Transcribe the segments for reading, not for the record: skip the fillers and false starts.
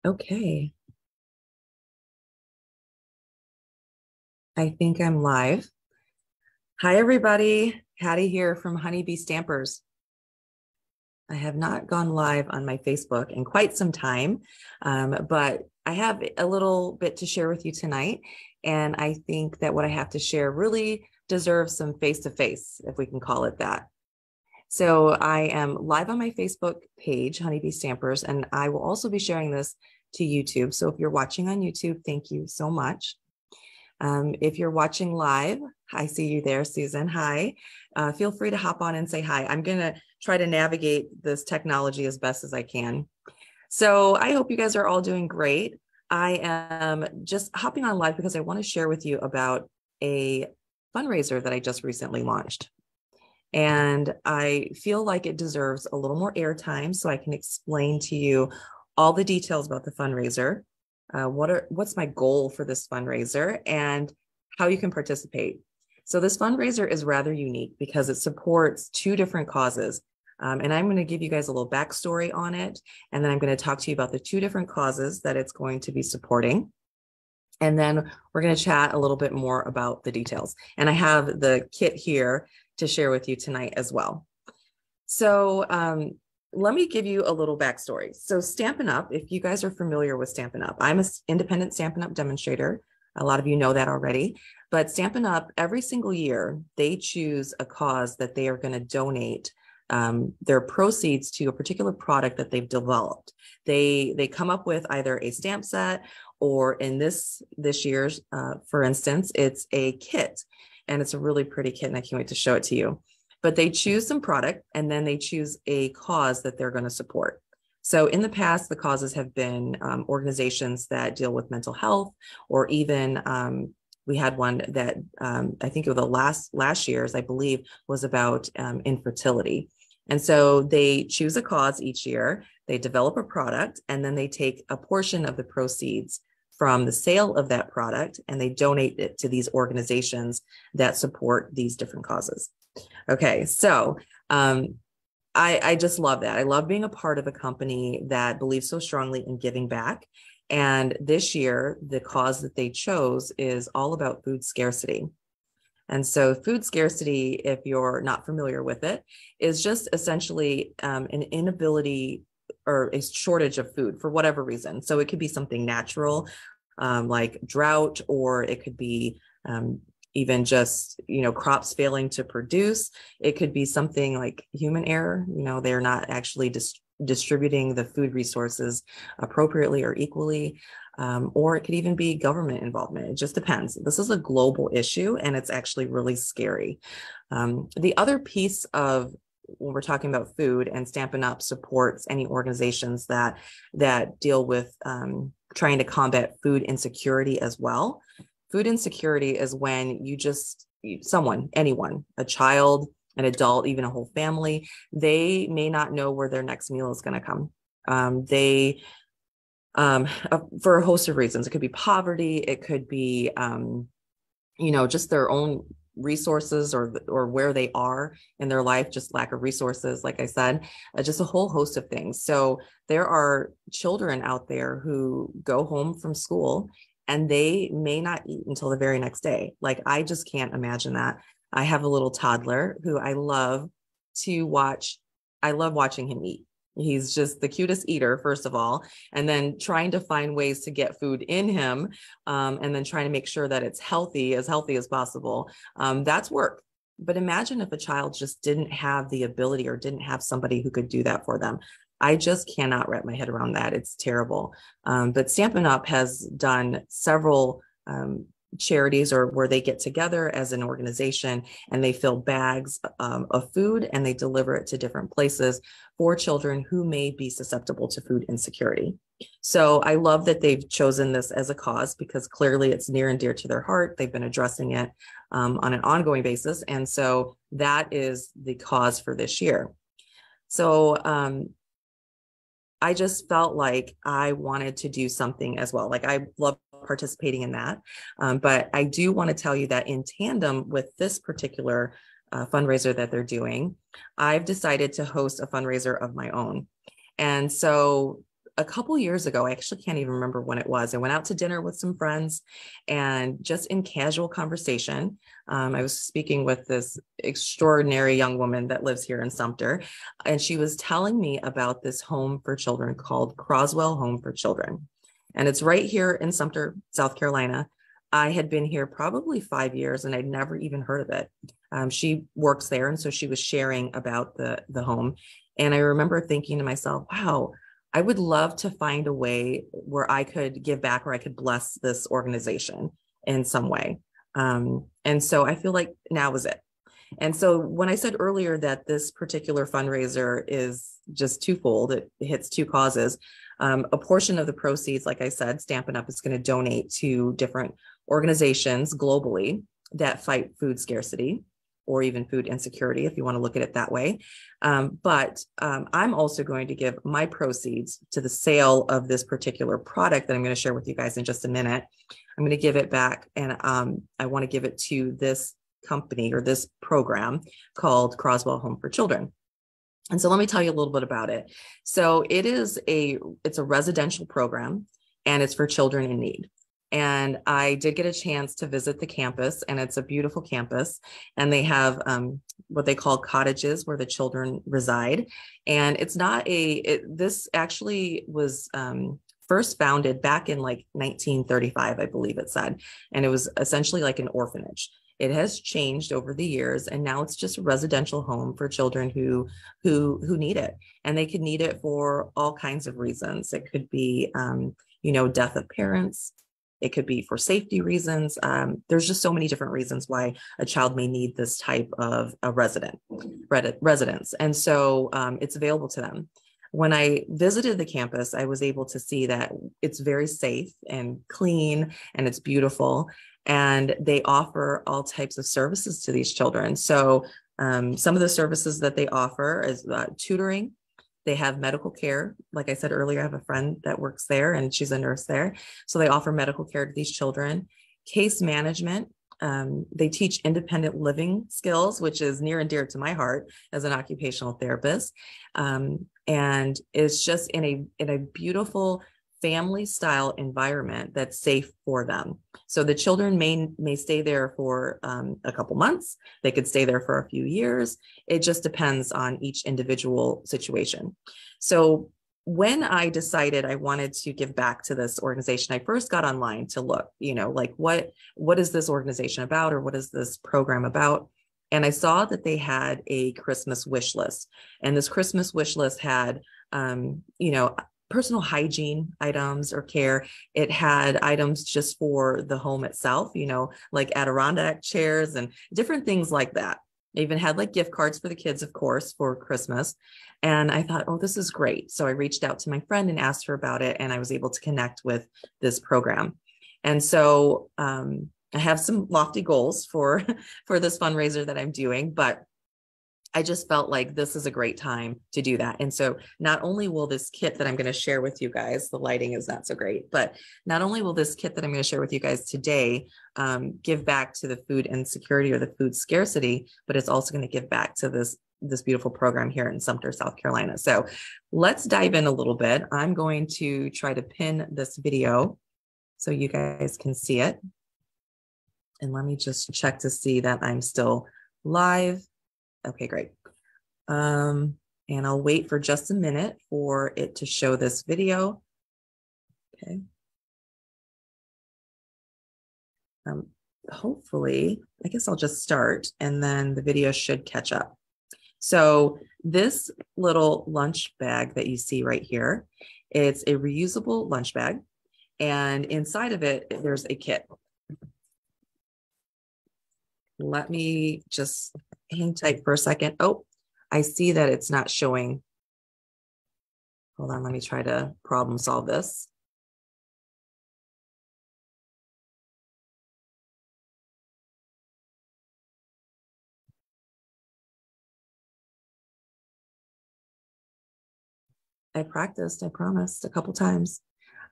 Okay, I think I'm live. Hi, everybody. Hattie here from Honeybee Stampers. I have not gone live on my Facebook in quite some time, but I have a little bit to share with you tonight. And I think that what I have to share really deserves some face-to-face, if we can call it that. So I am live on my Facebook page, Honeybee Stampers, and I will also be sharing this to YouTube. So if you're watching on YouTube, thank you so much. If you're watching live, I see you there, Susan. Hi. Feel free to hop on and say hi. I'm going to try to navigate this technology as best as I can. So I hope you guys are all doing great. I am just hopping on live because I want to share with you about a fundraiser that I just recently launched. And I feel like it deserves a little more airtime so I can explain to you all the details about the fundraiser. What's my goal for this fundraiser and how you can participate. So this fundraiser is rather unique because it supports two different causes. And I'm going to give you guys a little backstory on it. And then I'm going to talk to you about the two different causes that it's going to be supporting. And then we're going to chat a little bit more about the details. And I have the kit here to share with you tonight as well. So let me give you a little backstory. So Stampin' Up, if you guys are familiar with Stampin' Up, I'm an independent Stampin' Up demonstrator. A lot of you know that already. But Stampin' Up, every single year, they choose a cause that they are going to donate their proceeds to a particular product that they've developed. They come up with either a stamp set or in this year's, for instance, it's a kit. And it's a really pretty kit, and I can't wait to show it to you. But they choose some product, and then they choose a cause that they're going to support. So in the past, the causes have been organizations that deal with mental health, or even we had one that I think of the last year's, I believe, was about infertility. And so they choose a cause each year, they develop a product, and then they take a portion of the proceeds from the sale of that product, and they donate it to these organizations that support these different causes. Okay, so I just love that. I love being a part of a company that believes so strongly in giving back. And this year, the cause that they chose is all about food scarcity. And so food scarcity, if you're not familiar with it, is just essentially an inability or a shortage of food for whatever reason. So it could be something natural, like drought, or it could be even just, crops failing to produce. It could be something like human error. They're not actually distributing the food resources appropriately or equally. Or it could even be government involvement. It just depends. This is a global issue, and it's actually really scary. The other piece of when we're talking about food, and Stampin' Up supports any organizations that deal with trying to combat food insecurity as well. Food insecurity is when anyone, a child, an adult, even a whole family, they may not know where their next meal is going to come. For a host of reasons. It could be poverty. It could be, just their own resources or where they are in their life, just lack of resources, like I said, just a whole host of things. So there are children out there who go home from school and they may not eat until the very next day. Like, I just can't imagine that. I have a little toddler who I love to watch. I love watching him eat. He's just the cutest eater, first of all, and then trying to find ways to get food in him, and then trying to make sure that it's healthy as possible. That's work. But imagine if a child just didn't have the ability or didn't have somebody who could do that for them. I just cannot wrap my head around that. It's terrible. But Stampin' Up has done several charities or where they get together as an organization and they fill bags of food and they deliver it to different places for children who may be susceptible to food insecurity. So I love that they've chosen this as a cause because clearly it's near and dear to their heart. They've been addressing it on an ongoing basis. And so that is the cause for this year. So I just felt like I wanted to do something as well. Like, I love participating in that. But I do want to tell you that in tandem with this particular fundraiser that they're doing, I've decided to host a fundraiser of my own. And so a couple years ago, I actually can't even remember when it was. I went out to dinner with some friends, and just in casual conversation, I was speaking with this extraordinary young woman that lives here in Sumter, and she was telling me about this home for children called Croswell Home for Children. And it's right here in Sumter, South Carolina. I had been here probably 5 years and I'd never even heard of it. She works there, and so she was sharing about the home. And I remember thinking to myself, wow, I would love to find a way where I could give back, or I could bless this organization in some way. And so I feel like now is it. And so when I said earlier that this particular fundraiser is just twofold, it hits two causes. A portion of the proceeds, like I said, Stampin' Up! Is going to donate to different organizations globally that fight food scarcity or even food insecurity, if you want to look at it that way. But I'm also going to give my proceeds to the sale of this particular product that I'm going to share with you guys in just a minute. I'm going to give it back, and I want to give it to this company or this program called Croswell Home for Children. And so let me tell you a little bit about it. So it's a residential program, and it's for children in need. And I did get a chance to visit the campus, and it's a beautiful campus. And they have what they call cottages where the children reside. And it's not this actually was first founded back in like 1935, I believe it said. And it was essentially like an orphanage. It has changed over the years, and now it's just a residential home for children who need it. And they could need it for all kinds of reasons. It could be, death of parents. It could be for safety reasons. There's just so many different reasons why a child may need this type of a residence. And so it's available to them. When I visited the campus, I was able to see that it's very safe and clean, and it's beautiful. And they offer all types of services to these children. So some of the services that they offer is tutoring. They have medical care. Like I said earlier, I have a friend that works there, and she's a nurse there. So they offer medical care to these children. Case management. They teach independent living skills, which is near and dear to my heart as an occupational therapist. And it's just in a beautiful family style environment that's safe for them. So the children may stay there for a couple months. They could stay there for a few years. It just depends on each individual situation. So when I decided I wanted to give back to this organization, I first got online to look, like what is this organization about, or what is this program about? And I saw that they had a Christmas wish list, and this Christmas wish list had, personal hygiene items or care. It had items just for the home itself, like Adirondack chairs and different things like that. They even had like gift cards for the kids, of course, for Christmas. And I thought, oh, this is great. So I reached out to my friend and asked her about it, and I was able to connect with this program. And so I have some lofty goals for this fundraiser that I'm doing, but I just felt like this is a great time to do that. And so not only will this kit that I'm going to share with you guys, the lighting is not so great, but not only will this kit that I'm going to share with you guys today give back to the food insecurity or the food scarcity, but it's also going to give back to this beautiful program here in Sumter, South Carolina. So let's dive in a little bit. I'm going to try to pin this video so you guys can see it. And let me just check to see that I'm still live. Okay, great. And I'll wait for just a minute for it to show this video. Okay. Hopefully, I guess I'll just start and then the video should catch up. So this little lunch bag that you see right here, it's a reusable lunch bag. And inside of it, there's a kit. Let me just hang tight for a second. Oh, I see that it's not showing. Hold on, let me try to problem solve this. I practiced, I promised, a couple times.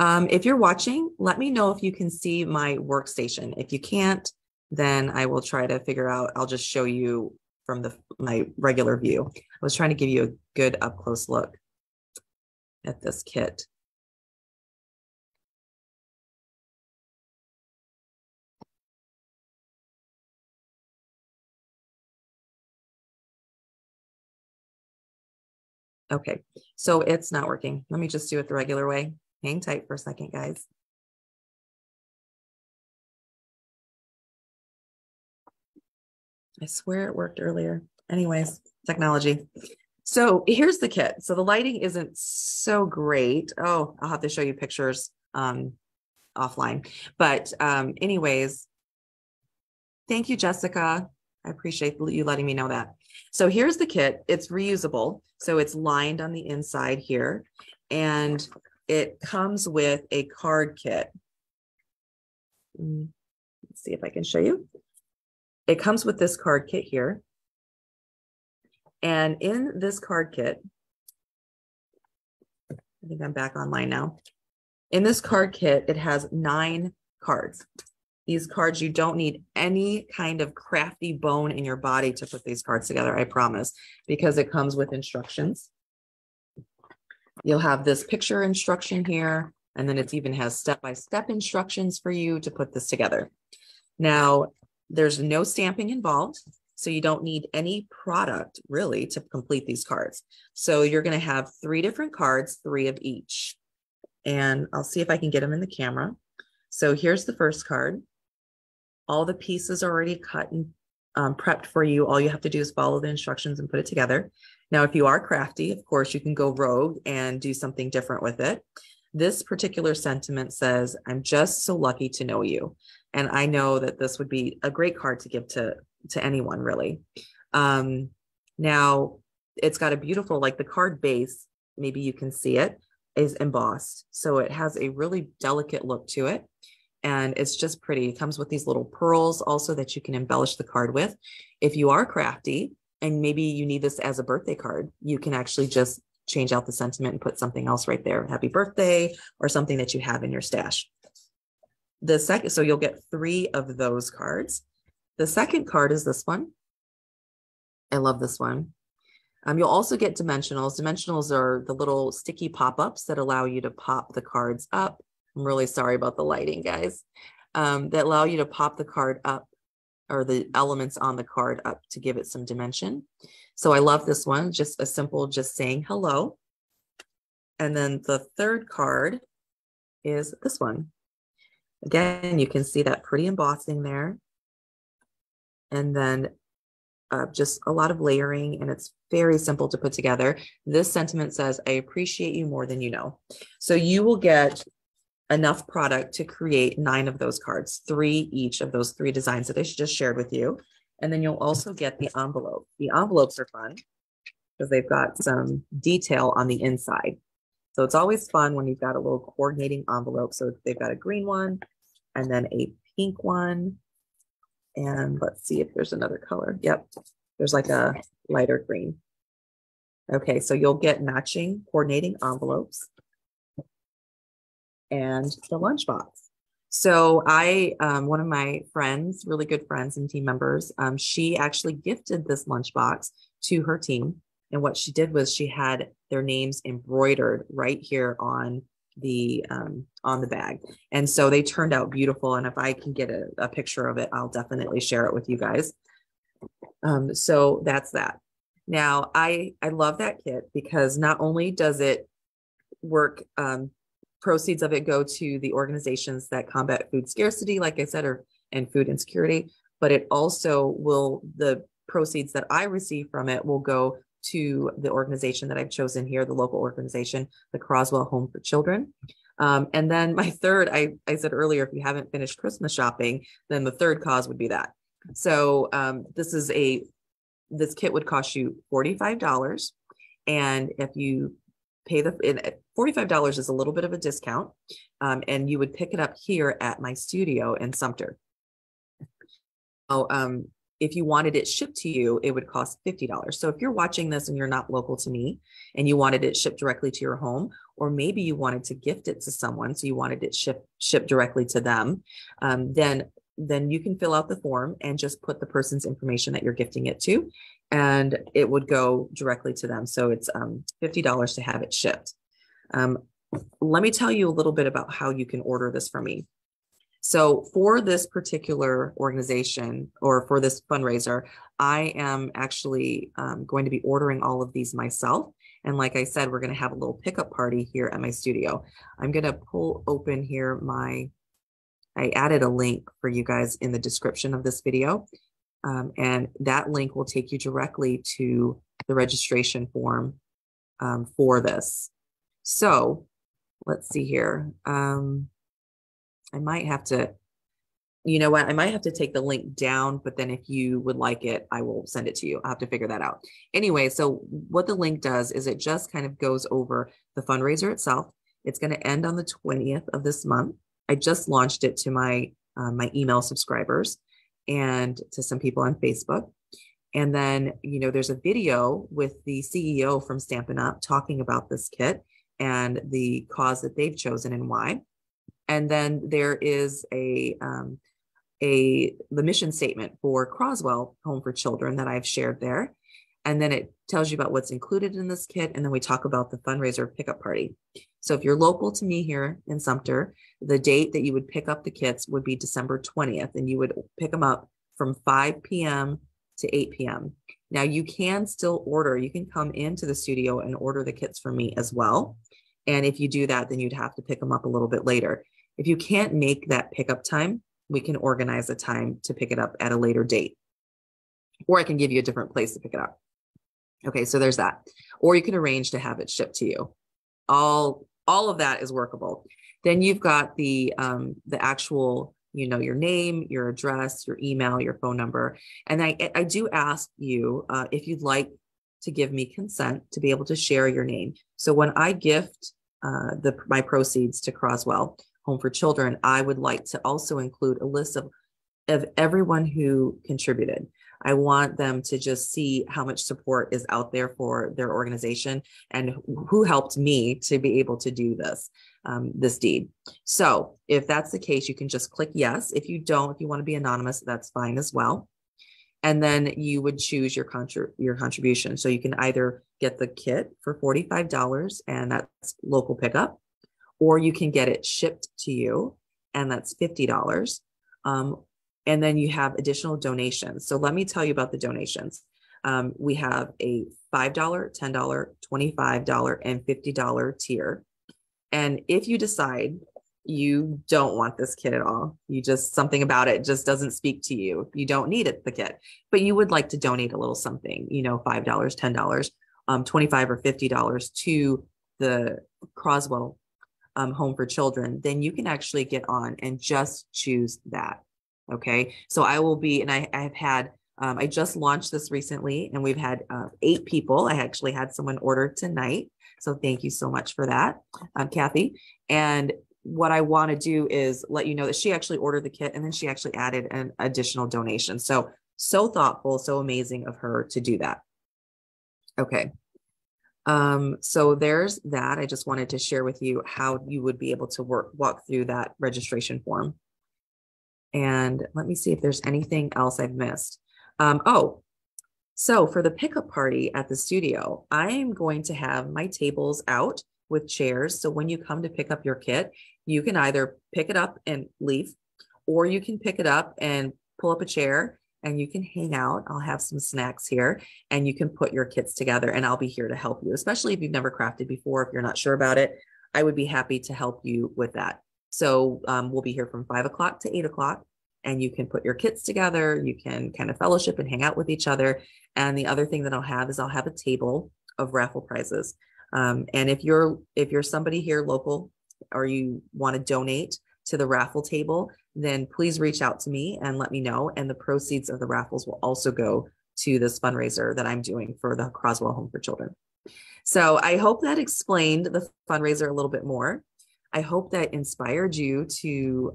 If you're watching, let me know if you can see my workstation. If you can't, then I will try to figure out, I'll just show you from my regular view. I was trying to give you a good up close look at this kit. Okay, so it's not working. Let me just do it the regular way. Hang tight for a second, guys. I swear it worked earlier. Anyways, technology. So here's the kit. So the lighting isn't so great. Oh, I'll have to show you pictures offline. But anyways, thank you, Jessica. I appreciate you letting me know that. So here's the kit. It's reusable. So it's lined on the inside here. And it comes with a card kit. Let's see if I can show you. It comes with this card kit here. And in this card kit, I think I'm back online now. In this card kit, it has 9 cards. These cards, you don't need any kind of crafty bone in your body to put these cards together, I promise, because it comes with instructions. You'll have this picture instruction here, and then it even has step-by-step instructions for you to put this together. Now, there's no stamping involved, so you don't need any product really to complete these cards. So you're going to have 3 different cards, 3 of each. And I'll see if I can get them in the camera. So here's the first card. All the pieces are already cut and prepped for you. All you have to do is follow the instructions and put it together. Now, if you are crafty, of course, you can go rogue and do something different with it. This particular sentiment says, I'm just so lucky to know you. And I know that this would be a great card to give to anyone, really. Now, it's got a beautiful, like the card base, maybe you can see it, is embossed. So it has a really delicate look to it. And it's just pretty. It comes with these little pearls also that you can embellish the card with. If you are crafty and maybe you need this as a birthday card, you can actually just change out the sentiment and put something else right there. Happy birthday, or something that you have in your stash. The second, so you'll get 3 of those cards. The second card is this one. I love this one. You'll also get dimensionals. Dimensionals are the little sticky pop-ups that allow you to pop the cards up. I'm really sorry about the lighting, guys. That allow you to pop the card up, or the elements on the card up, to give it some dimension. So I love this one, just a simple, just saying hello. And then the third card is this one. Again, you can see that pretty embossing there. And then just a lot of layering, and it's very simple to put together. This sentiment says, I appreciate you more than you know. So you will get enough product to create 9 of those cards, 3 each of those 3 designs that I just shared with you. And then you'll also get the envelope. The envelopes are fun because they've got some detail on the inside. So it's always fun when you've got a little coordinating envelope. So they've got a green one and then a pink one. And let's see if there's another color. Yep, there's like a lighter green. Okay, so you'll get matching coordinating envelopes and the lunchbox. So one of my friends, really good friends and team members, she actually gifted this lunchbox to her team. And what she did was she had their names embroidered right here on the bag. And so they turned out beautiful. And if I can get a picture of it, I'll definitely share it with you guys. So that's that. Now, I love that kit because not only does it work, proceeds of it go to the organizations that combat food scarcity, like I said, and food insecurity, but it also will, the proceeds that I receive from it will go to the organization that I've chosen here, the local organization, the Croswell Home for Children. And then my third, I said earlier, if you haven't finished Christmas shopping, then the third cause would be that. So this kit would cost you $45. And if you pay $45 is a little bit of a discount, and you would pick it up here at my studio in Sumter. So, if you wanted it shipped to you, it would cost $50. So if you're watching this and you're not local to me and you wanted it shipped directly to your home, or maybe you wanted to gift it to someone, so you wanted it shipped directly to them, then you can fill out the form and just put the person's information that you're gifting it to, and it would go directly to them. So it's $50 to have it shipped. Let me tell you a little bit about how you can order this from me. So for this particular organization, or for this fundraiser, I am actually going to be ordering all of these myself. And like I said, we're going to have a little pickup party here at my studio. I'm going to pull open here I added a link for you guys in the description of this video. And that link will take you directly to the registration form for this. So let's see here. I might have to, you know what? I might have to take the link down, but then if you would like it, I will send it to you. I'll have to figure that out. Anyway, so what the link does is it just kind of goes over the fundraiser itself. It's going to end on the 20th of this month. I just launched it to my email subscribers and to some people on Facebook. And then, you know, there's a video with the CEO from Stampin' Up! Talking about this kit and the cause that they've chosen and why. And then there is the mission statement for Croswell Home for Children that I've shared there. And then it tells you about what's included in this kit. And then we talk about the fundraiser pickup party. So if you're local to me here in Sumter, the date that you would pick up the kits would be December 20th, and you would pick them up from 5 p.m. to 8 p.m. Now you can still order, you can come into the studio and order the kits for me as well. And if you do that, then you'd have to pick them up a little bit later. If you can't make that pickup time, we can organize a time to pick it up at a later date. Or I can give you a different place to pick it up. Okay, so there's that. Or you can arrange to have it shipped to you. All of that is workable. Then you've got the actual, you know, your name, your address, your email, your phone number. And I do ask you if you'd like to give me consent to be able to share your name. So when I gift my proceeds to Croswell Home for Children, I would like to also include a list of everyone who contributed. I want them to just see how much support is out there for their organization and who helped me to be able to do this deed. So if that's the case, you can just click yes. If you want to be anonymous, that's fine as well. And then you would choose your contribution. So you can either get the kit for $45 and that's local pickup, or you can get it shipped to you and that's $50. And then you have additional donations. So let me tell you about the donations. We have a $5, $10, $25, and $50 tier. And if you decide you don't want this kit at all, something about it just doesn't speak to you, you don't need the kit, but you would like to donate a little something, you know, $5, $10, $25 or $50 to the Croswell Home for Children, then you can actually get on and just choose that. Okay, so I will be, and I've had, I just launched this recently and we've had 8 people. I actually had someone order tonight. So thank you so much for that, Kathy. And what I want to do is let you know that she actually ordered the kit and then she actually added an additional donation. So thoughtful, so amazing of her to do that. Okay. So there's that. I just wanted to share with you how you would be able to walk through that registration form. And let me see if there's anything else I've missed. So for the pickup party at the studio, I am going to have my tables out with chairs. So when you come to pick up your kit, you can either pick it up and leave, or you can pick it up and pull up a chair and you can hang out. I'll have some snacks here and you can put your kits together and I'll be here to help you, especially if you've never crafted before. If you're not sure about it, I would be happy to help you with that. So we'll be here from 5 o'clock to 8 o'clock and you can put your kits together. You can kind of fellowship and hang out with each other. And the other thing that I'll have a table of raffle prizes. And if you're somebody here local or you want to donate to the raffle table, then please reach out to me and let me know. And the proceeds of the raffles will also go to this fundraiser that I'm doing for the Croswell Home for Children. So I hope that explained the fundraiser a little bit more. I hope that inspired you to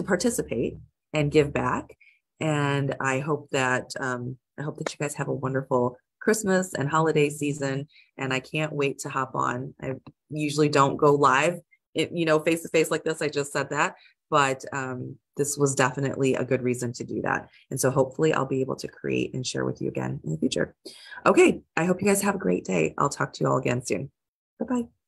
participate and give back. And I hope that you guys have a wonderful Christmas and holiday season. And I can't wait to hop on. I usually don't go live, face to face like this. I just said that, but this was definitely a good reason to do that. And so hopefully I'll be able to create and share with you again in the future. Okay. I hope you guys have a great day. I'll talk to you all again soon. Bye-bye.